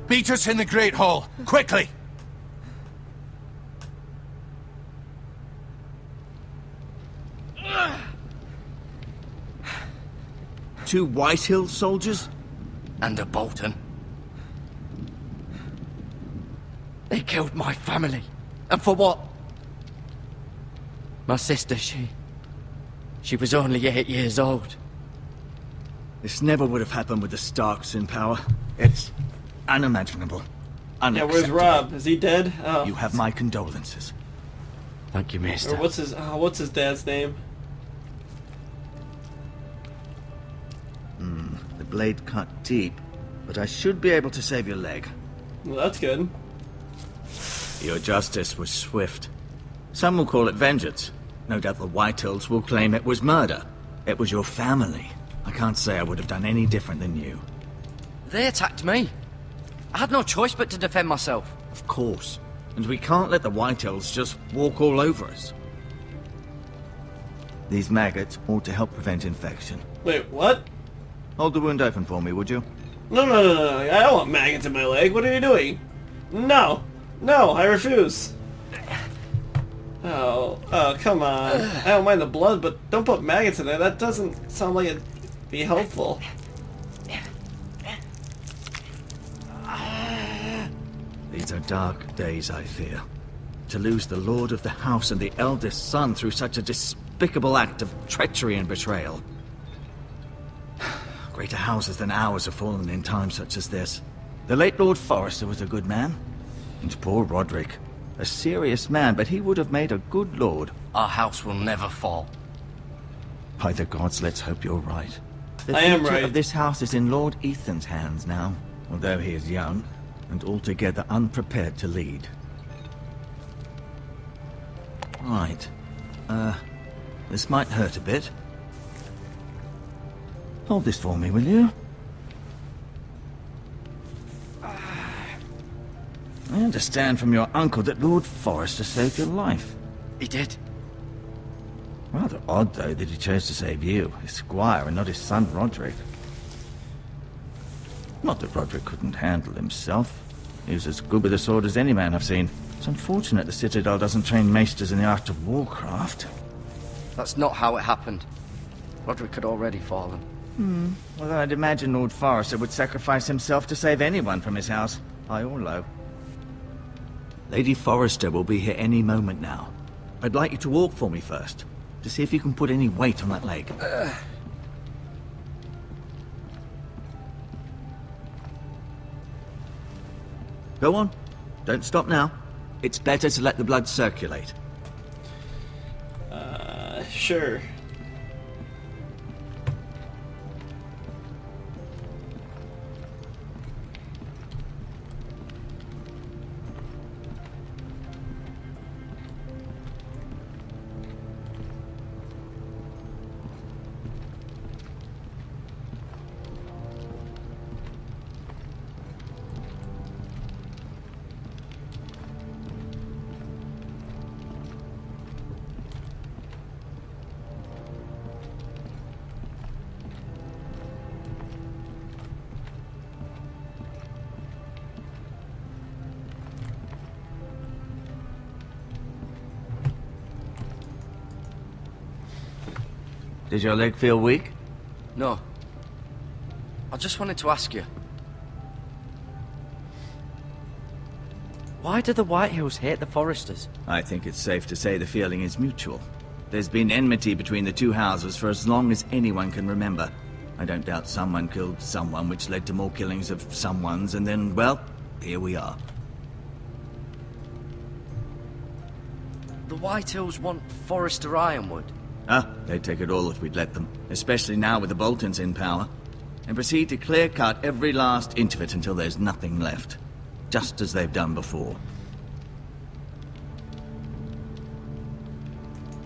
Beat us in the Great Hall, quickly! Two Whitehill soldiers? And a Bolton. They killed my family. And for what? My sister, she was only 8 years old. This never would have happened with the Starks in power. It's unimaginable. Yeah, where's Rob? Is he dead? Oh. You have my condolences. Thank you, Maester. Or what's his dad's name? The blade cut deep, but I should be able to save your leg. Well, that's good. Your justice was swift. Some will call it vengeance. No doubt the Whitehills will claim it was murder. It was your family. I can't say I would have done any different than you. They attacked me. I had no choice but to defend myself. Of course. And we can't let the Whitehills just walk all over us. These maggots ought to help prevent infection. Wait, what? Hold the wound open for me, would you? No. I don't want maggots in my leg. What are you doing? No. No, I refuse. Oh, come on. I don't mind the blood, but don't put maggots in there. That doesn't sound like it'd be helpful. These are dark days, I fear. To lose the lord of the house and the eldest son through such a despicable act of treachery and betrayal. Greater houses than ours have fallen in times such as this. The late Lord Forrester was a good man. And poor Roderick. A serious man, but he would have made a good lord. Our house will never fall. By the gods, let's hope you're right. The I am future right. of this house is in Lord Ethan's hands now, although he is young and altogether unprepared to lead. Right. This might hurt a bit. Hold this for me, will you? I understand from your uncle that Lord Forrester saved your life. He did. Rather odd, though, that he chose to save you, his squire, and not his son Roderick. Not that Roderick couldn't handle himself. He was as good with a sword as any man I've seen. It's unfortunate the Citadel doesn't train maesters in the art of warcraft. That's not how it happened. Roderick had already fallen. Well, I'd imagine Lord Forrester would sacrifice himself to save anyone from his house, high or low. Lady Forrester will be here any moment now. I'd like you to walk for me first, to see if you can put any weight on that leg. Go on. Don't stop now. It's better to let the blood circulate. Sure. Did your leg feel weak? No. I just wanted to ask you. Why do the Whitehills hate the Forresters? I think it's safe to say the feeling is mutual. There's been enmity between the two houses for as long as anyone can remember. I don't doubt someone killed someone, which led to more killings of someones, and then, well, here we are. The Whitehills want Forrester Ironwood. They'd take it all if we'd let them, especially now with the Boltons in power, and proceed to clear-cut every last inch of it until there's nothing left, just as they've done before.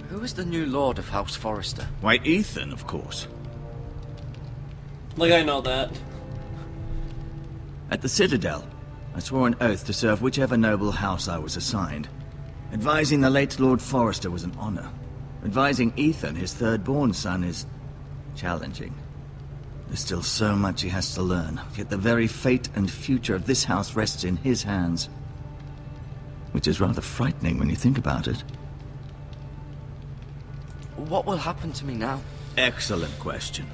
Who is the new Lord of House Forrester? Why, Ethan, of course. Like, I know that. At the Citadel, I swore an oath to serve whichever noble house I was assigned. Advising the late Lord Forrester was an honor. Advising Ethan, his third-born son, is challenging. There's still so much he has to learn, yet the very fate and future of this house rests in his hands. Which is rather frightening when you think about it. What will happen to me now? Excellent question.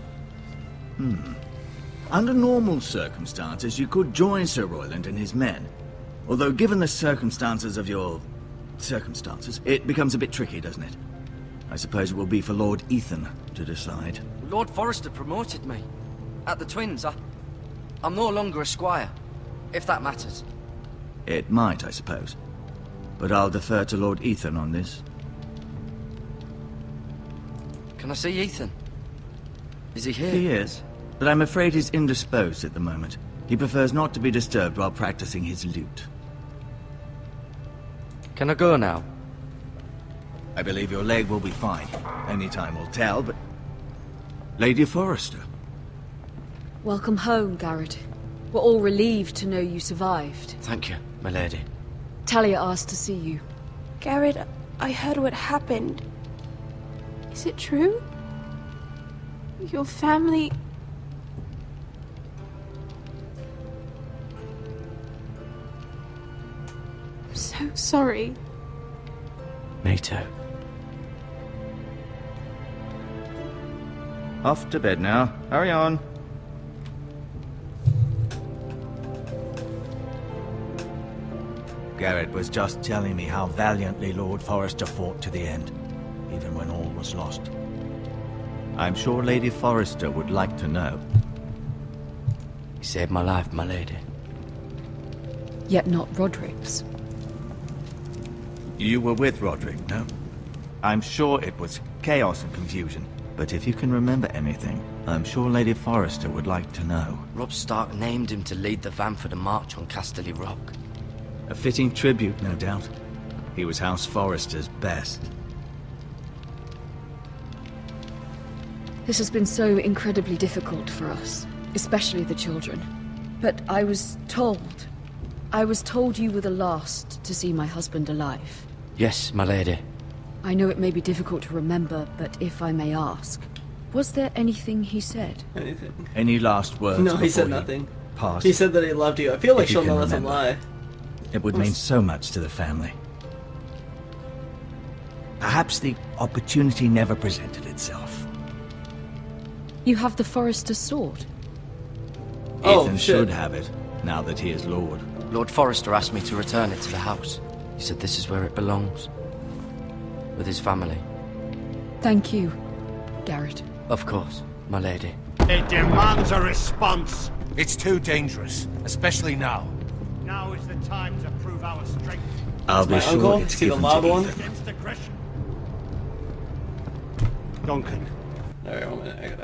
Under normal circumstances, you could join Sir Royland and his men. Although given the circumstances of your... circumstances, it becomes a bit tricky, doesn't it? I suppose it will be for Lord Ethan to decide. Lord Forrester promoted me. At the Twins, I'm no longer a squire, if that matters. It might, I suppose. But I'll defer to Lord Ethan on this. Can I see Ethan? Is he here? He is, but I'm afraid he's indisposed at the moment. He prefers not to be disturbed while practicing his lute. Can I go now? I believe your leg will be fine. Only time will tell, but... Lady Forrester. Welcome home, Garrett. We're all relieved to know you survived. Thank you, my lady. Talia asked to see you. Garrett, I heard what happened. Is it true? Your family... I'm so sorry. Me too. Off to bed now. Hurry on. Garrett was just telling me how valiantly Lord Forrester fought to the end, even when all was lost. I'm sure Lady Forrester would like to know. He saved my life, my lady. Yet not Roderick's. You were with Roderick, no? I'm sure it was chaos and confusion, but if you can remember anything, I'm sure Lady Forrester would like to know. Robb Stark named him to lead the van for the march on Casterly Rock. A fitting tribute, no doubt. He was House Forrester's best. This has been so incredibly difficult for us, especially the children. But I was told you were the last to see my husband alive. Yes, my lady. I know it may be difficult to remember, but if I may ask, was there anything he said? Anything. Any last words? No, he said before nothing. Passed? He said that he loved you. I feel like If you she'll can know that's a remember. lie. It would mean so much to the family. Perhaps the opportunity never presented itself. You have the Forrester's sword. Oh, Ethan shit. should have it, now that he is Lord. Lord Forrester asked me to return it to the house. He said this is where it belongs. With his family. Thank you, Garrett. Of course, my lady. It demands a response. It's too dangerous, especially now. Now is the time to prove our strength I'll be My sure uncle? it's See the given lob to one? Ethan. against aggression. Duncan, Alright, 1 minute. I gotta...